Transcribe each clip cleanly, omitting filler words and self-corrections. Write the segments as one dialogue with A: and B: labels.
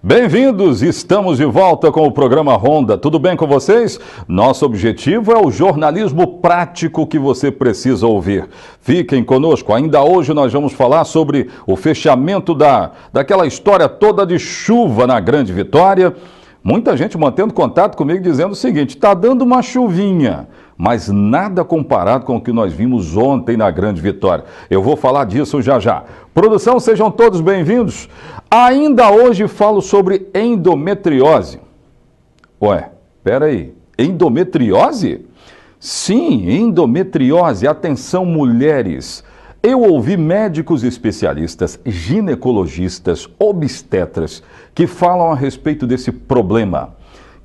A: Bem-vindos, estamos de volta com o programa Ronda. Tudo bem com vocês? Nosso objetivo é o jornalismo prático que você precisa ouvir. Fiquem conosco, ainda hoje nós vamos falar sobre o fechamento daquela história toda de chuva na Grande Vitória. Muita gente mantendo contato comigo dizendo o seguinte: está dando uma chuvinha, mas nada comparado com o que nós vimos ontem na Grande Vitória. Eu vou falar disso já já. Produção, sejam todos bem-vindos. Ainda hoje falo sobre endometriose. Ué, peraí, endometriose? Sim, endometriose. Atenção, mulheres. Eu ouvi médicos especialistas, ginecologistas, obstetras, que falam a respeito desse problema,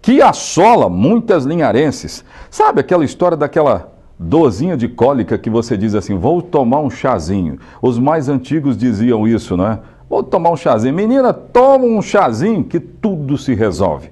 A: que assola muitas linharenses. Sabe aquela história daquela dorzinha de cólica que você diz assim, vou tomar um chazinho. Os mais antigos diziam isso, né? Vou tomar um chazinho. Menina, toma um chazinho que tudo se resolve.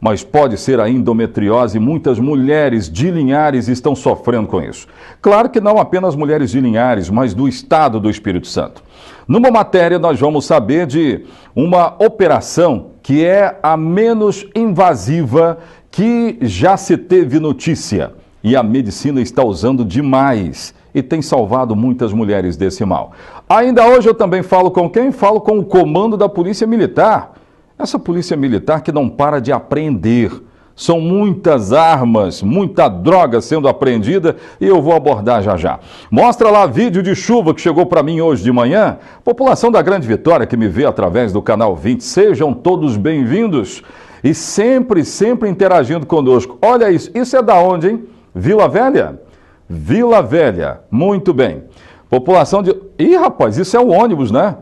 A: Mas pode ser a endometriose, muitas mulheres de Linhares estão sofrendo com isso. Claro que não apenas mulheres de Linhares, mas do estado do Espírito Santo. Numa matéria nós vamos saber de uma operação que é a menos invasiva que já se teve notícia. E a medicina está usando demais e tem salvado muitas mulheres desse mal. Ainda hoje eu também falo com quem? Falo com o comando da Polícia Militar. Essa Polícia Militar que não para de apreender. São muitas armas, muita droga sendo apreendida e eu vou abordar já já. Mostra lá vídeo de chuva que chegou para mim hoje de manhã. População da Grande Vitória que me vê através do canal 20, sejam todos bem-vindos e sempre interagindo conosco. Olha isso, isso é da onde, hein? Vila Velha? Vila Velha, muito bem. População de... Ih, rapaz, isso é o ônibus, né?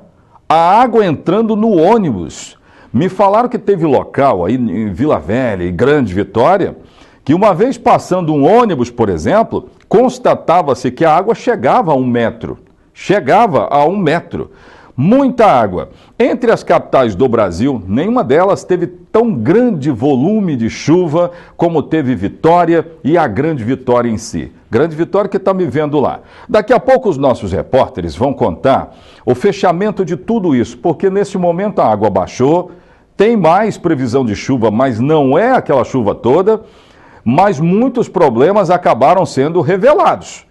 A: A água entrando no ônibus. Me falaram que teve local aí em Vila Velha e Grande Vitória, que uma vez passando um ônibus, por exemplo, constatava-se que a água chegava a 1 metro. Chegava a 1 metro. Muita água. Entre as capitais do Brasil, nenhuma delas teve tão grande volume de chuva como teve Vitória e a Grande Vitória em si. Grande Vitória que está me vendo lá. Daqui a pouco os nossos repórteres vão contar o fechamento de tudo isso, porque nesse momento a água baixou, tem mais previsão de chuva, mas não é aquela chuva toda, mas muitos problemas acabaram sendo revelados.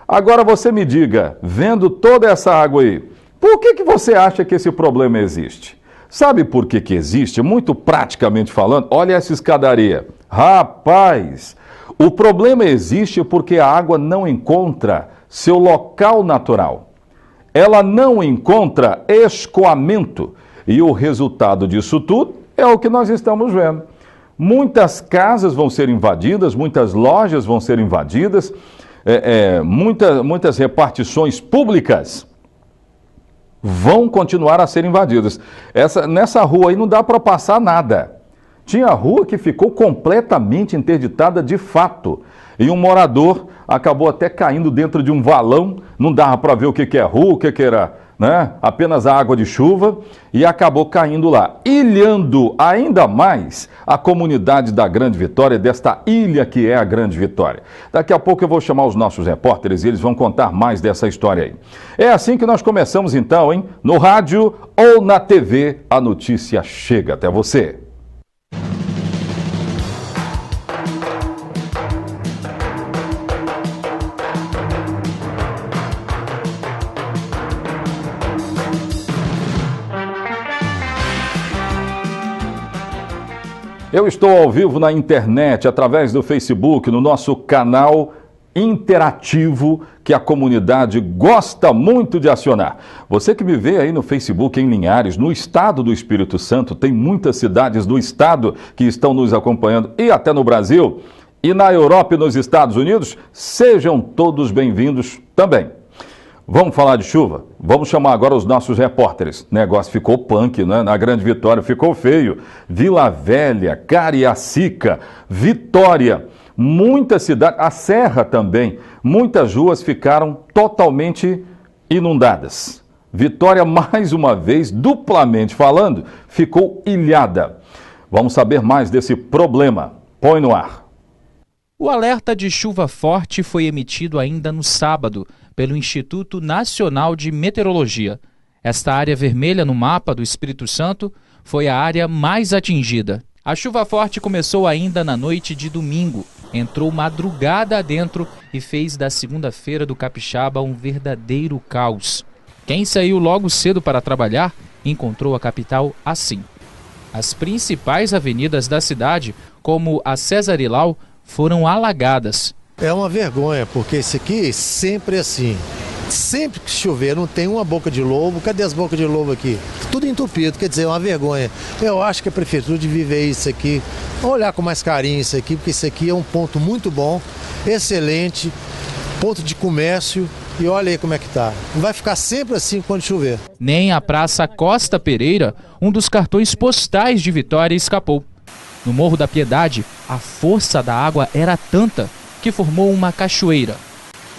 A: Agora você me diga, vendo toda essa água aí, por que você acha que esse problema existe? Sabe por que existe? Muito praticamente falando, olha essa escadaria. Rapaz, o problema existe porque a água não encontra seu local natural. Ela não encontra escoamento. E o resultado disso tudo é o que nós estamos vendo. Muitas casas vão ser invadidas, muitas lojas vão ser invadidas, muitas repartições públicas vão continuar a ser invadidas. Nessa rua aí não dá para passar nada. Tinha rua que ficou completamente interditada de fato. E um morador acabou até caindo dentro de um valão, não dava para ver o que é rua, o que era, né? Apenas a água de chuva, e acabou caindo lá, ilhando ainda mais a comunidade da Grande Vitória, desta ilha que é a Grande Vitória. Daqui a pouco eu vou chamar os nossos repórteres e eles vão contar mais dessa história aí. É assim que nós começamos então, hein? No rádio ou na TV, a notícia chega até você. Eu estou ao vivo na internet, através do Facebook, no nosso canal interativo que a comunidade gosta muito de acionar. Você que me vê aí no Facebook em Linhares, no estado do Espírito Santo, tem muitas cidades do estado que estão nos acompanhando e até no Brasil, e na Europa e nos Estados Unidos, sejam todos bem-vindos também. Vamos falar de chuva? Vamos chamar agora os nossos repórteres. O negócio ficou punk, né? Na Grande Vitória ficou feio. Vila Velha, Cariacica, Vitória, muitas cidades, a Serra também, muitas ruas ficaram totalmente inundadas. Vitória, mais uma vez, duplamente falando, ficou ilhada. Vamos saber mais desse problema. Põe no ar.
B: O alerta de chuva forte foi emitido ainda no sábado pelo Instituto Nacional de Meteorologia. Esta área vermelha no mapa do Espírito Santo foi a área mais atingida. A chuva forte começou ainda na noite de domingo, entrou madrugada adentro e fez da segunda-feira do Capixaba um verdadeiro caos. Quem saiu logo cedo para trabalhar encontrou a capital assim. As principais avenidas da cidade, como a César Ilau, foram alagadas.
C: É uma vergonha, porque isso aqui sempre é assim. Sempre que chover, não tem uma boca de lobo. Cadê as bocas de lobo aqui? Tudo entupido, quer dizer, é uma vergonha. Eu acho que a prefeitura de viver isso aqui, olhar com mais carinho isso aqui, porque isso aqui é um ponto muito bom, excelente, ponto de comércio. E olha aí como é que tá. Vai ficar sempre assim quando chover.
B: Nem a Praça Costa Pereira, um dos cartões postais de Vitória, escapou. No Morro da Piedade, a força da água era tanta que formou uma cachoeira.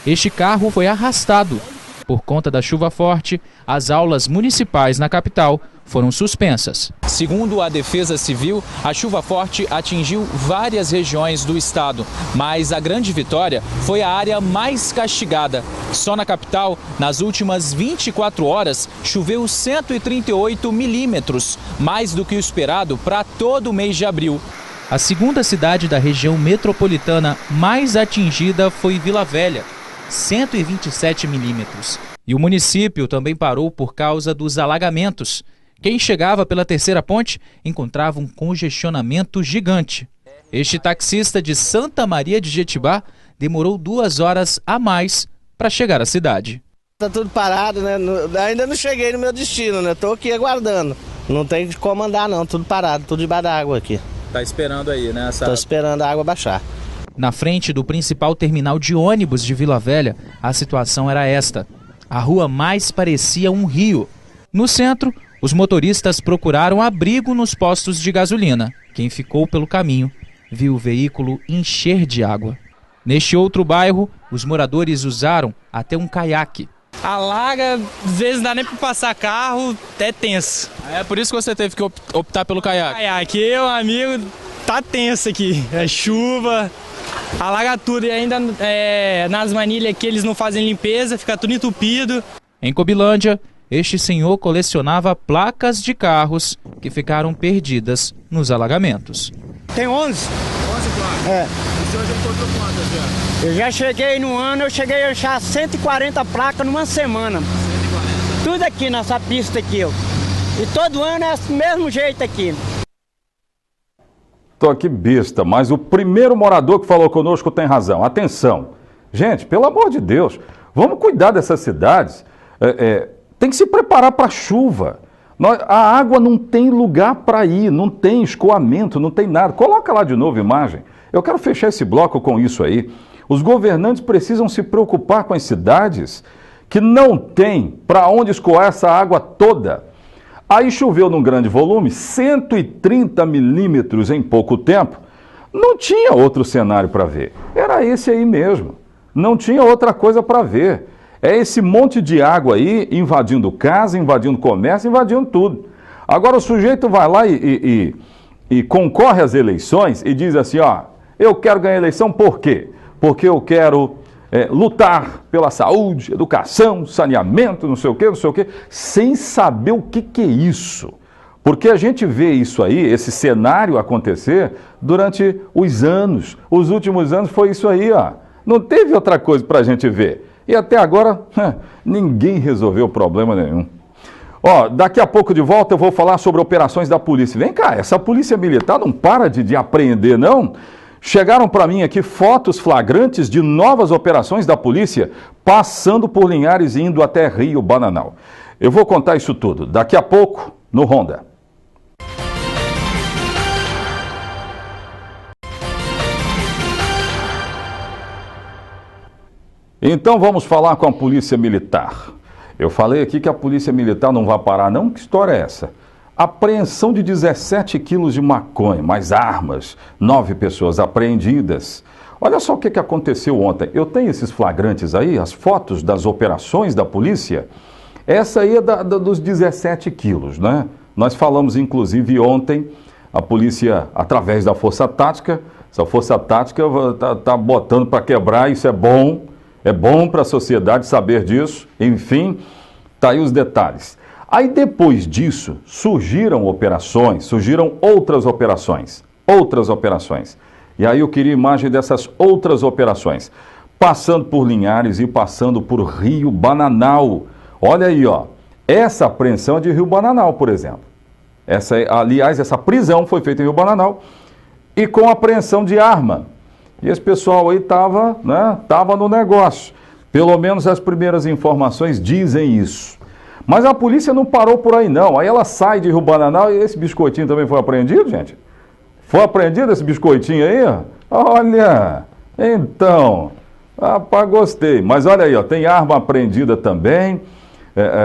B: Este carro foi arrastado. Por conta da chuva forte, as aulas municipais na capital foram suspensas. Segundo a Defesa Civil, a chuva forte atingiu várias regiões do estado, mas a Grande Vitória foi a área mais castigada. Só na capital, nas últimas 24 horas, choveu 138 milímetros, mais do que o esperado para todo o mês de abril. A segunda cidade da região metropolitana mais atingida foi Vila Velha, 127 milímetros. E o município também parou por causa dos alagamentos. Quem chegava pela terceira ponte encontrava um congestionamento gigante. Este taxista de Santa Maria de Jetibá demorou 2 horas a mais para chegar à cidade.
D: Tá tudo parado, né? Ainda não cheguei no meu destino, né? Tô aqui aguardando. Não tem como andar não, tudo parado, tudo debaixo da água aqui.
B: Tá esperando aí, né?
D: Tô esperando a água baixar.
B: Na frente do principal terminal de ônibus de Vila Velha, a situação era esta. A rua mais parecia um rio. No centro, os motoristas procuraram abrigo nos postos de gasolina. Quem ficou pelo caminho viu o veículo encher de água. Neste outro bairro, os moradores usaram até um caiaque.
E: Alaga, às vezes não dá nem para passar carro, é tenso.
B: É por isso que você teve que optar pelo caiaque?
E: Caiaque, eu, amigo, tá tenso aqui. É chuva, alaga tudo e ainda nas manilhas aqui eles não fazem limpeza, fica tudo entupido.
B: Em Cobilândia, este senhor colecionava placas de carros que ficaram perdidas nos alagamentos.
F: Tem 11.
B: 11 placas?
F: É.
B: O senhor já encontrou quantas já?
F: Eu já cheguei no ano, eu cheguei a achar 140 placas numa semana.
B: 140?
F: Tudo aqui nessa pista aqui, ó. E todo ano é do mesmo jeito aqui.
A: Tô aqui besta, mas o primeiro morador que falou conosco tem razão. Atenção. Gente, pelo amor de Deus, vamos cuidar dessas cidades. Tem que se preparar para a chuva. A água não tem lugar para ir, não tem escoamento, não tem nada. Coloca lá de novo a imagem. Eu quero fechar esse bloco com isso aí. Os governantes precisam se preocupar com as cidades que não têm para onde escoar essa água toda. Aí choveu num grande volume, 130 milímetros em pouco tempo. Não tinha outro cenário para ver. Era esse aí mesmo. Não tinha outra coisa para ver. É esse monte de água aí invadindo casa, invadindo comércio, invadindo tudo. Agora o sujeito vai lá e concorre às eleições e diz assim, ó, eu quero ganhar a eleição por quê? Porque eu quero lutar pela saúde, educação, saneamento, não sei o quê, sem saber o que é isso. Porque a gente vê isso aí, esse cenário acontecer durante os anos. Os últimos anos foi isso aí, ó. Não teve outra coisa para a gente ver. E até agora, ninguém resolveu problema nenhum. Ó, daqui a pouco de volta eu vou falar sobre operações da polícia. Vem cá, essa polícia militar não para de apreender, não? Chegaram para mim aqui fotos flagrantes de novas operações da polícia passando por Linhares e indo até Rio Bananal. Eu vou contar isso tudo daqui a pouco no Ronda. Então vamos falar com a Polícia Militar. Eu falei aqui que a Polícia Militar não vai parar não, que história é essa? Apreensão de 17 quilos de maconha, mais armas, 9 pessoas apreendidas. Olha só o que aconteceu ontem. Eu tenho esses flagrantes aí, as fotos das operações da polícia. Essa aí é dos 17 quilos, né? Nós falamos inclusive ontem, a polícia, através da Força Tática, essa Força Tática tá botando para quebrar, isso é bom para a sociedade saber disso. Enfim, tá aí os detalhes. Aí depois disso, surgiram outras operações. E aí eu queria imagem dessas outras operações, passando por Linhares e passando por Rio Bananal. Olha aí, ó, essa apreensão é de Rio Bananal, por exemplo. Aliás, essa prisão foi feita em Rio Bananal e com apreensão de arma. E esse pessoal aí estava no negócio. Pelo menos as primeiras informações dizem isso. Mas a polícia não parou por aí não. Aí ela sai de Rio Bananal e esse biscoitinho também foi apreendido, gente? Foi apreendido esse biscoitinho aí? Olha, então, rapaz, gostei. Mas olha aí, ó, tem arma apreendida também.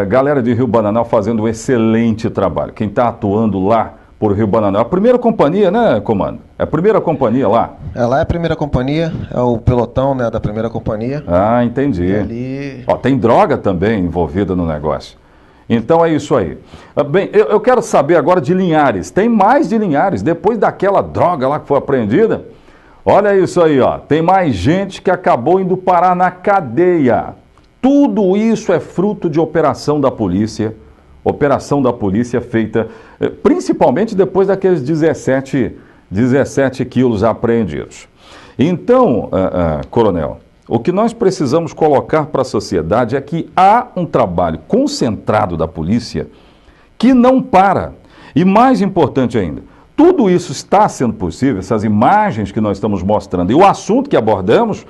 A: Galera de Rio Bananal fazendo um excelente trabalho. Quem está atuando lá por Rio Bananal. A primeira companhia, né, comando? É a primeira companhia lá?
G: Lá é a primeira companhia, é o pelotão, né, da primeira companhia.
A: Ah, entendi.
G: E ali...
A: Ó, tem droga também envolvida no negócio. Então é isso aí. Bem, eu quero saber agora de Linhares. Tem mais de Linhares. Depois daquela droga lá que foi apreendida, olha isso aí, ó. Tem mais gente que acabou indo parar na cadeia. Tudo isso é fruto de operação da polícia feita principalmente depois daqueles 17 quilos apreendidos. Então, coronel, o que nós precisamos colocar para a sociedade é que há um trabalho concentrado da polícia que não para. E mais importante ainda, tudo isso está sendo possível, essas imagens que nós estamos mostrando e o assunto que abordamos,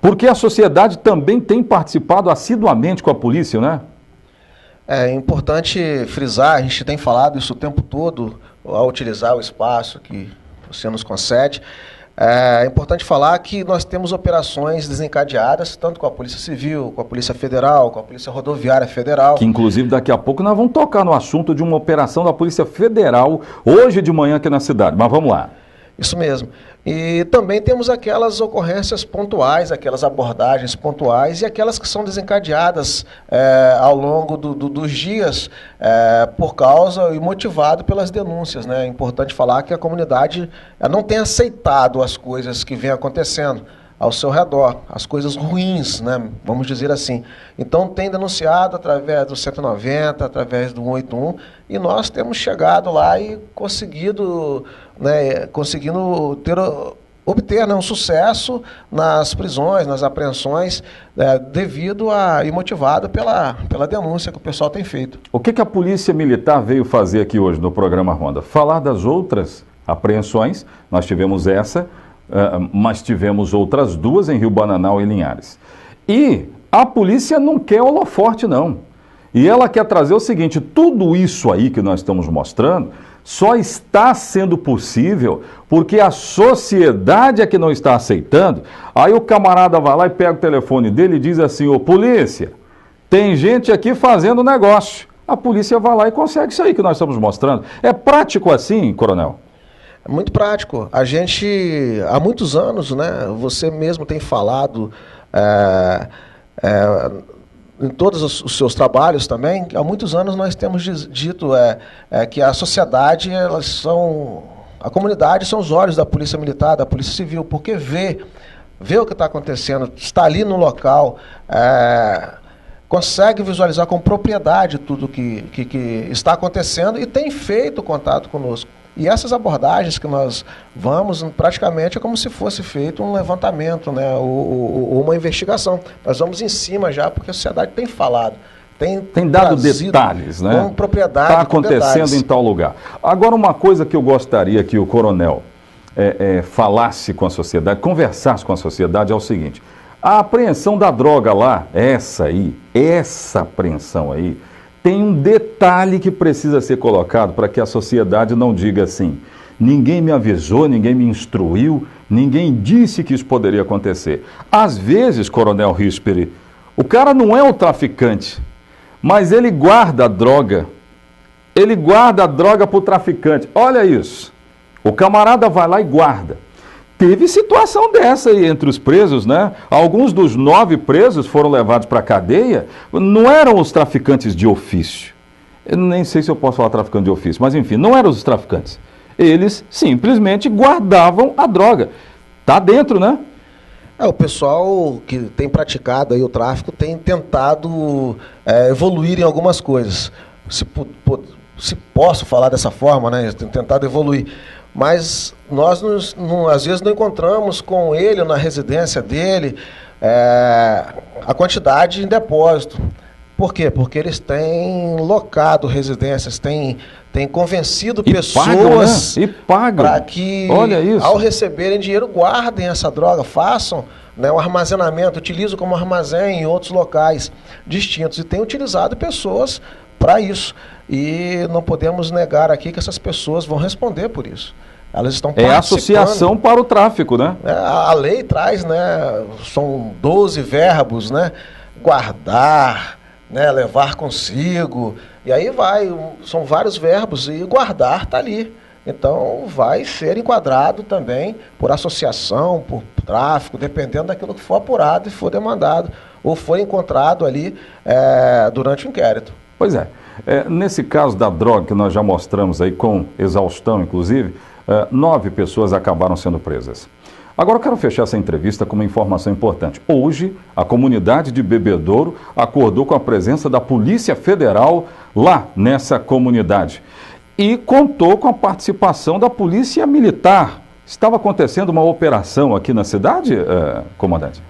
A: porque a sociedade também tem participado assiduamente com a polícia, né?
G: É importante frisar, a gente tem falado isso o tempo todo, ao utilizar o espaço que você nos concede. É importante falar que nós temos operações desencadeadas, tanto com a Polícia Civil, com a Polícia Federal, com a Polícia Rodoviária Federal.
A: Que inclusive daqui a pouco nós vamos tocar no assunto de uma operação da Polícia Federal, hoje de manhã aqui na cidade, mas vamos lá.
G: Isso mesmo. E também temos aquelas ocorrências pontuais, aquelas abordagens pontuais e aquelas que são desencadeadas ao longo dos dias por causa e motivado pelas denúncias, né? É importante falar que a comunidade não tem aceitado as coisas que vêm acontecendo ao seu redor, as coisas ruins, né? Vamos dizer assim. Então tem denunciado através do 190, através do 181, e nós temos chegado lá e conseguindo obter um sucesso nas prisões, nas apreensões, devido e motivado pela denúncia que o pessoal tem feito.
A: O que a Polícia Militar veio fazer aqui hoje no programa Ronda? Falar das outras apreensões. Nós tivemos essa, mas tivemos outras duas em Rio Bananal e Linhares. E a polícia não quer holoforte, não. E ela quer trazer o seguinte: tudo isso aí que nós estamos mostrando só está sendo possível porque a sociedade é que não está aceitando. Aí o camarada vai lá e pega o telefone dele e diz assim: ô polícia, tem gente aqui fazendo negócio. A polícia vai lá e consegue isso aí que nós estamos mostrando. É prático assim, coronel?
G: É muito prático. A gente, há muitos anos, né, você mesmo tem falado em todos os seus trabalhos também, há muitos anos nós temos dito que a sociedade, a comunidade são os olhos da Polícia Militar, da Polícia Civil, porque vê o que está acontecendo, está ali no local, consegue visualizar com propriedade tudo que está acontecendo e tem feito contato conosco. E essas abordagens que nós vamos, praticamente é como se fosse feito um levantamento, né, ou uma investigação. Nós vamos em cima já, porque a sociedade tem falado.
A: Tem dado detalhes, né?
G: Com propriedade.
A: Está acontecendo em tal lugar. Agora, uma coisa que eu gostaria que o coronel falasse com a sociedade, conversasse com a sociedade, é o seguinte: a apreensão da droga lá, essa apreensão aí, tem um detalhe que precisa ser colocado para que a sociedade não diga assim: ninguém me avisou, ninguém me instruiu, ninguém disse que isso poderia acontecer. Às vezes, coronel Risperi, o cara não é o traficante, mas ele guarda a droga. Ele guarda a droga para o traficante. Olha isso. O camarada vai lá e guarda. Teve situação dessa aí entre os presos, né? Alguns dos 9 presos foram levados para a cadeia, não eram os traficantes de ofício. Eu nem sei se eu posso falar traficante de ofício, mas enfim, não eram os traficantes. Eles simplesmente guardavam a droga. Tá dentro, né?
G: O pessoal que tem praticado aí o tráfico tem tentado evoluir em algumas coisas. se posso falar dessa forma, né? Tenho tentado evoluir. Mas nós, às vezes, não encontramos com ele, na residência dele, a quantidade em depósito. Por quê? Porque eles têm locado residências, têm convencido pessoas
A: para
G: que, ao receberem dinheiro, guardem essa droga, façam, né, o armazenamento, utilizam como armazém em outros locais distintos. E tem utilizado pessoas para isso. E não podemos negar aqui que essas pessoas vão responder por isso. Elas estão participando.
A: É associação para o tráfico, né?
G: A lei traz, né? São 12 verbos, né? Guardar, né? Levar consigo. E aí são vários verbos e guardar está ali. Então vai ser enquadrado também por associação, por tráfico, dependendo daquilo que for apurado e for demandado, ou for encontrado ali durante o inquérito.
A: Pois é. Nesse caso da droga que nós já mostramos aí com exaustão, inclusive, 9 pessoas acabaram sendo presas. Agora eu quero fechar essa entrevista com uma informação importante. Hoje, a comunidade de Bebedouro acordou com a presença da Polícia Federal lá nessa comunidade e contou com a participação da Polícia Militar. Estava acontecendo uma operação aqui na cidade, comandante?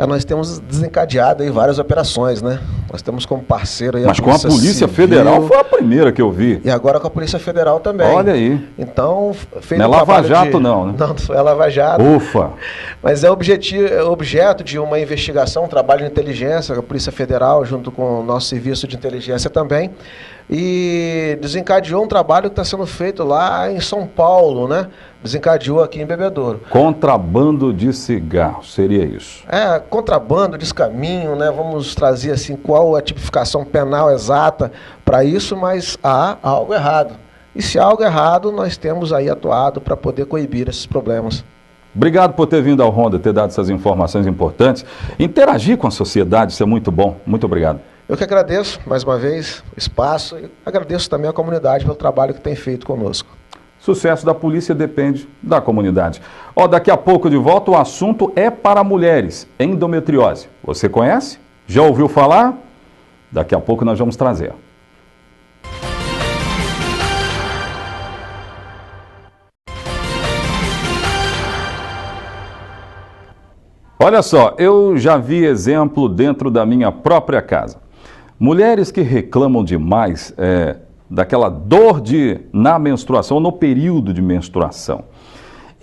G: Nós temos desencadeado aí várias operações, né? Nós temos como parceiro aí
A: Mas com a Polícia Federal foi a primeira que eu vi.
G: E agora com a Polícia Federal também.
A: Olha aí.
G: Então,
A: não é Lava Jato não, né?
G: Não é Lava Jato.
A: Ufa!
G: Mas é objeto de uma investigação, um trabalho de inteligência, a Polícia Federal, junto com o nosso serviço de inteligência também, e desencadeou um trabalho que está sendo feito lá em São Paulo, né? Desencadeou aqui em Bebedouro.
A: Contrabando de cigarro, seria isso?
G: Contrabando, descaminho, né? Vamos trazer assim qual a tipificação penal exata para isso, mas há algo errado. E se há algo errado, nós temos aí atuado para poder coibir esses problemas.
A: Obrigado por ter vindo ao Ronda, ter dado essas informações importantes. Interagir com a sociedade, isso é muito bom. Muito obrigado.
G: Eu que agradeço, mais uma vez, o espaço, e agradeço também a comunidade pelo trabalho que tem feito conosco.
A: Sucesso da polícia depende da comunidade. Daqui a pouco de volta, o assunto é para mulheres, endometriose. Você conhece? Já ouviu falar? Daqui a pouco nós vamos trazer. Olha só, eu já vi exemplo dentro da minha própria casa. Mulheres que reclamam demais daquela dor na menstruação, no período de menstruação.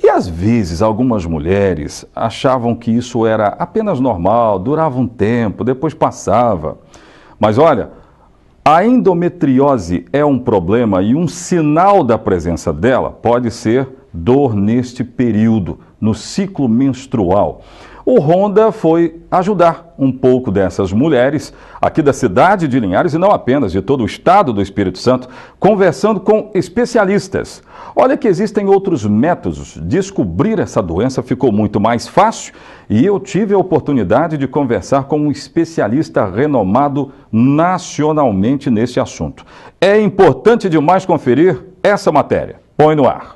A: E às vezes algumas mulheres achavam que isso era apenas normal, durava um tempo, depois passava. Mas olha, a endometriose é um problema e um sinal da presença dela pode ser dor neste período, no ciclo menstrual. O Ronda foi ajudar um pouco dessas mulheres aqui da cidade de Linhares e não apenas de todo o estado do Espírito Santo, conversando com especialistas. Olha que existem outros métodos. Descobrir essa doença ficou muito mais fácil e eu tive a oportunidade de conversar com um especialista renomado nacionalmente nesse assunto. É importante demais conferir essa matéria. Põe no ar.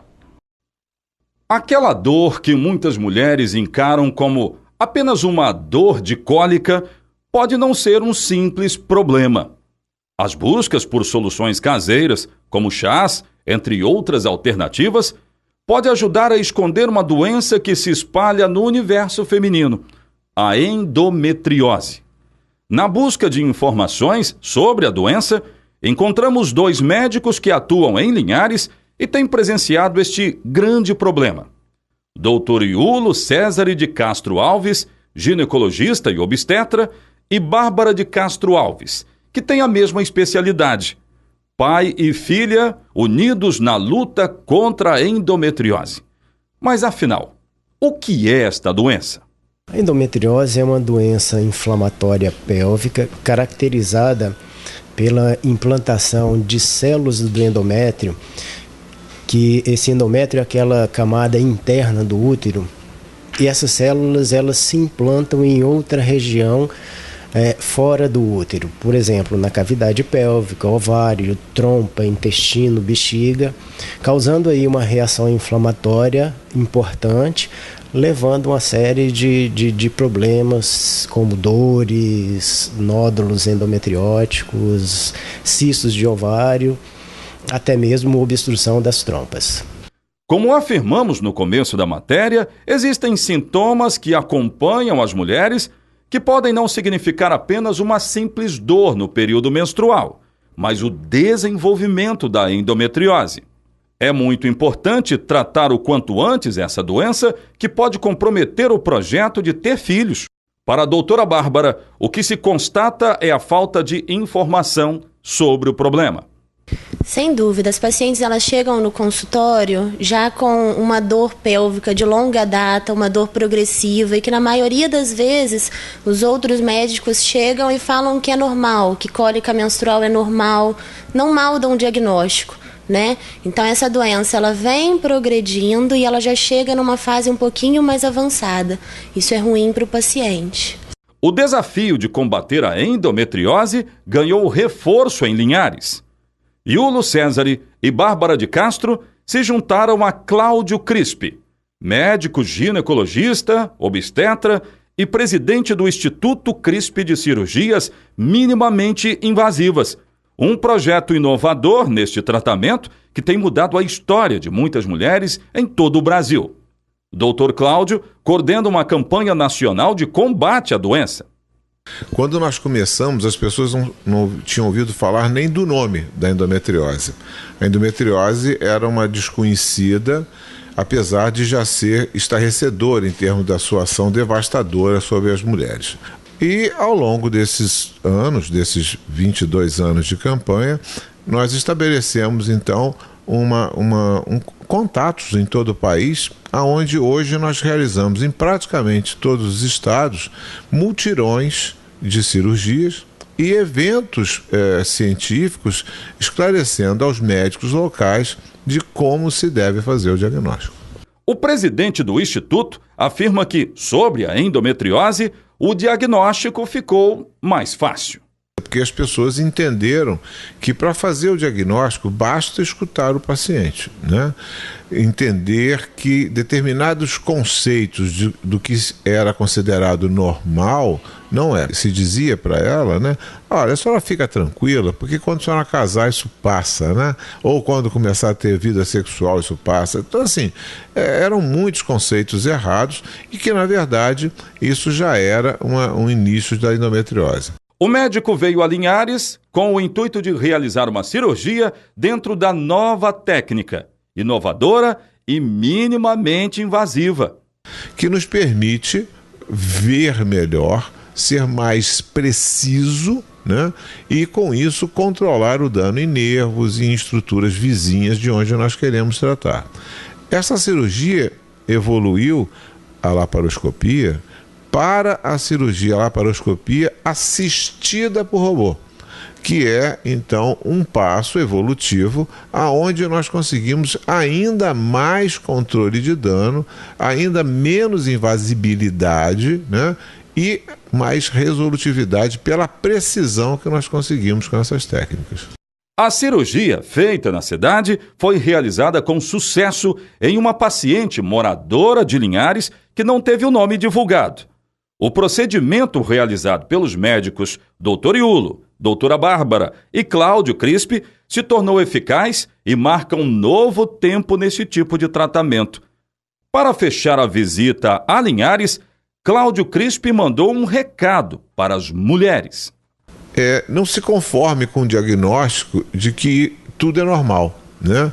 A: Aquela dor que muitas mulheres encaram como apenas uma dor de cólica pode não ser um simples problema. As buscas por soluções caseiras, como chás, entre outras alternativas, pode ajudar a esconder uma doença que se espalha no universo feminino, a endometriose. Na busca de informações sobre a doença, encontramos 2 médicos que atuam em Linhares e tem presenciado este grande problema. Dr. Iulo César de Castro Alves, ginecologista e obstetra, e Bárbara de Castro Alves, que tem a mesma especialidade. Pai e filha unidos na luta contra a endometriose. Mas afinal, o que é esta doença?
H: A endometriose é uma doença inflamatória pélvica caracterizada pela implantação de células do endométrio, que esse endométrio é aquela camada interna do útero, e essas células elas se implantam em outra região fora do útero, por exemplo, na cavidade pélvica, ovário, trompa, intestino, bexiga, causando aí uma reação inflamatória importante, levando uma série de problemas como dores, nódulos endometrióticos, cistos de ovário, até mesmo obstrução das trompas.
A: Como afirmamos no começo da matéria, existem sintomas que acompanham as mulheres que podem não significar apenas uma simples dor no período menstrual, mas o desenvolvimento da endometriose. É muito importante tratar o quanto antes essa doença que pode comprometer o projeto de ter filhos. Para a doutora Bárbara, o que se constata é a falta de informação sobre o problema.
I: Sem dúvida, as pacientes elas chegam no consultório já com uma dor pélvica de longa data, uma dor progressiva e que na maioria das vezes os outros médicos chegam e falam que é normal, que cólica menstrual é normal, não mal dão um diagnóstico, né? Então essa doença ela vem progredindo e ela já chega numa fase um pouquinho mais avançada. Isso é ruim para o paciente.
A: O desafio de combater a endometriose ganhou reforço em Linhares. Iulo Césare e Bárbara de Castro se juntaram a Cláudio Crispi, médico ginecologista, obstetra e presidente do Instituto Crispi de Cirurgias Minimamente Invasivas, um projeto inovador neste tratamento que tem mudado a história de muitas mulheres em todo o Brasil. Dr. Cláudio coordena uma campanha nacional de combate à doença.
J: Quando nós começamos, as pessoas não tinham ouvido falar nem do nome da endometriose. A endometriose era uma desconhecida, apesar de já ser estarrecedora em termos da sua ação devastadora sobre as mulheres. E ao longo desses anos, desses 22 anos de campanha, nós estabelecemos então contatos em todo o país, aonde hoje nós realizamos em praticamente todos os estados mutirões de cirurgias e eventos científicos esclarecendo aos médicos locais de como se deve fazer o diagnóstico.
A: O presidente do Instituto afirma que, sobre a endometriose, o diagnóstico ficou mais fácil.
J: Porque as pessoas entenderam que para fazer o diagnóstico basta escutar o paciente, né? Entender que determinados conceitos do que era considerado normal não é. Se dizia para ela, né? Olha, a senhora fica tranquila, porque quando a senhora casar isso passa, né? Ou quando começar a ter vida sexual isso passa. Então assim, eram muitos conceitos errados e que na verdade isso já era um início da endometriose.
A: O médico veio a Linhares com o intuito de realizar uma cirurgia dentro da nova técnica, inovadora e minimamente invasiva,
J: que nos permite ver melhor, ser mais preciso, né? E com isso controlar o dano em nervos e em estruturas vizinhas de onde nós queremos tratar. Essa cirurgia evoluiu a laparoscopia para a cirurgia laparoscopia assistida por robô, que é, então, um passo evolutivo aonde nós conseguimos ainda mais controle de dano, ainda menos invasibilidade, né? E mais resolutividade pela precisão que nós conseguimos com essas técnicas.
A: A cirurgia feita na cidade foi realizada com sucesso em uma paciente moradora de Linhares que não teve o nome divulgado. O procedimento realizado pelos médicos Dr. Iulo, doutora Bárbara e Cláudio Crispi se tornou eficaz e marca um novo tempo nesse tipo de tratamento. Para fechar a visita a Linhares, Cláudio Crispi mandou um recado para as mulheres.
J: Não se conforme com o diagnóstico de que tudo é normal, né?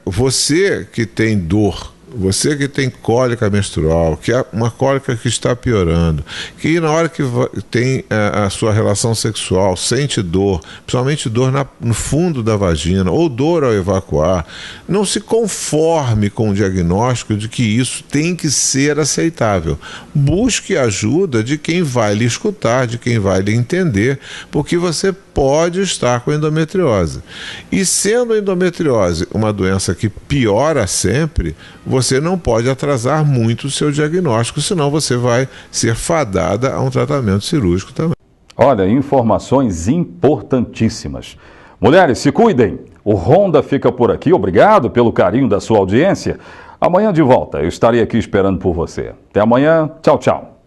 J: Você que tem dor, você que tem cólica menstrual, que é uma cólica que está piorando, que na hora que tem a sua relação sexual sente dor, principalmente dor no fundo da vagina ou dor ao evacuar, não se conforme com o diagnóstico de que isso tem que ser aceitável. Busque ajuda de quem vai lhe escutar, de quem vai lhe entender, porque você pode estar com endometriose. E sendo a endometriose uma doença que piora sempre, você não pode atrasar muito o seu diagnóstico, senão você vai ser fadada a um tratamento cirúrgico também.
A: Olha, informações importantíssimas. Mulheres, se cuidem. O Ronda fica por aqui. Obrigado pelo carinho da sua audiência. Amanhã de volta. Eu estarei aqui esperando por você. Até amanhã. Tchau, tchau.